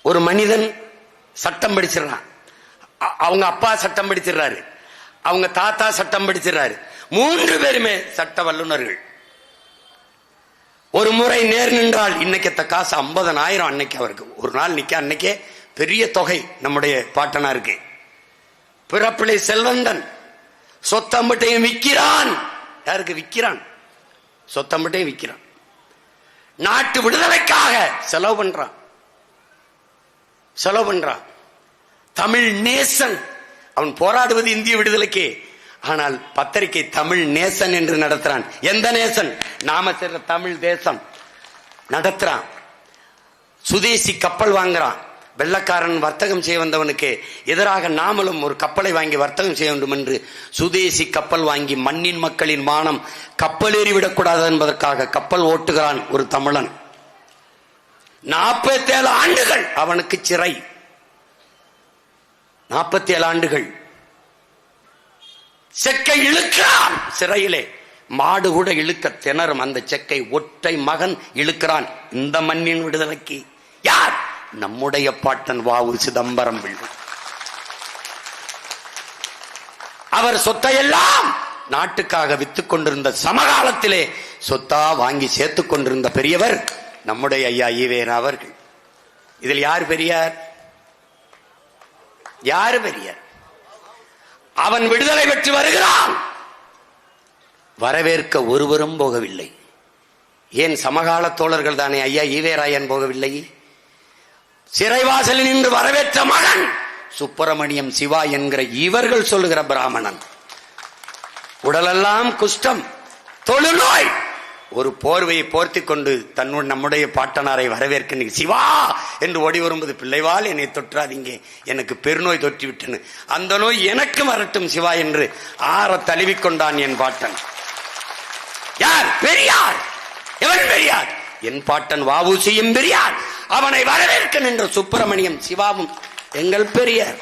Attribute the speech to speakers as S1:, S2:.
S1: ஒரு மனிதன் சட்டம் படிச்சிடறான், அவங்க அப்பா சட்டம் படிச்சிடறாரு, அவங்க தாத்தா சட்டம் படிச்சிடறாரு, 3 பேருமே சட்ட வல்லுநர்கள். ஒரு முறை நேர் நின்றால் இன்னைக்கு காசு 50,000 அன்னைக்கு அவருக்கு ஒரு நாள் நிக்க, அன்னைக்கே பெரிய தொகை நம்முடைய பாட்டனாருக்கு. பிறப்பிலை செல்வந்தன், சொத்தம்பட்டையும் விற்கிறான். யாருக்கு விற்கிறான்? சொத்தம்பட்டையும் விற்கிறான். நாட்டு விடுதலைக்காக செலவு பண்றான். தமிழ் நேசன். அவன் போராடுவது இந்திய விடுதலைக்கு. ஆனால் பத்திரிகை தமிழ் நேசன் என்று நடத்துறான். எந்த நேசன்? நாம சேர்ந்த தமிழ் தேசம் நடத்துறான். சுதேசி கப்பல் வாங்குறான். வெள்ளக்காரன் வர்த்தகம் செய்ய வந்தவனுக்கு எதிராக நாமளும் ஒரு கப்பலை வாங்கி வர்த்தகம் செய்ய வேண்டும் என்று சுதேசி கப்பல் வாங்கி மண்ணின் மக்களின் மானம் கப்பல் ஏறிவிடக்கூடாது என்பதற்காக கப்பல் ஓட்டுகிறான் ஒரு தமிழன். 47 ஆண்டுகள் அவனுக்கு சிறை. 47 ஆண்டுகள் செக்கை இழுக்கிறான் சிறையிலே. மாடு கூட இழுக்க திணறும் அந்த செக்கை ஒற்றை மகன் இழுக்கிறான். இந்த மண்ணின் விடுதலைக்கு யார்? நம்முடைய பாட்டன் வாவு சிதம்பரம் பிள்ளை. அவர் சொத்தையெல்லாம் நாட்டுக்காக வித்துக் கொண்டிருந்த சமகாலத்திலே சொத்தா வாங்கி சேர்த்துக் கொண்டிருந்த பெரியவர் நம்முடைய ஐயா ஈவேரா அவர்கள். இதில் யார் பெரியார்? யாரு பெரியார்? அவன் விடுதலை பெற்று வருகிறான். வரவேற்க ஒருவரும் போகவில்லை. ஏன்? சமகால தோழர்கள் தானே. ஐயா ஈவேராயன் போகவில்லை. சிறைவாசலில் நின்று வரவேற்ற மகன் சுப்பிரமணியம் சிவா என்கிற இவர்கள் சொல்லுகிற பிராமணன். உடலெல்லாம் குஷ்டம், தொழுநோய், ஒரு போர்வையை போர்த்தி கொண்டு நம்முடைய பாட்டனாரை வரவேற்க சிவா என்று ஓடி வரும்போது, பிள்ளைவால் என்னை தொற்றாதீங்க, எனக்கு பெருநோய் தொற்றிவிட்டேன்னு, அந்த நோய் எனக்கு வரட்டும் சிவா என்று ஆற தழுவிக்கொண்டான் என் பாட்டன். யார்? பெரியார். எவன் பெரியார்? என் பாட்டன் வ.உ.சியும் பெரியார். அவனை வரவேற்க நின்ற சுப்பிரமணியம் சிவாவும் எங்கள் பெரியார்.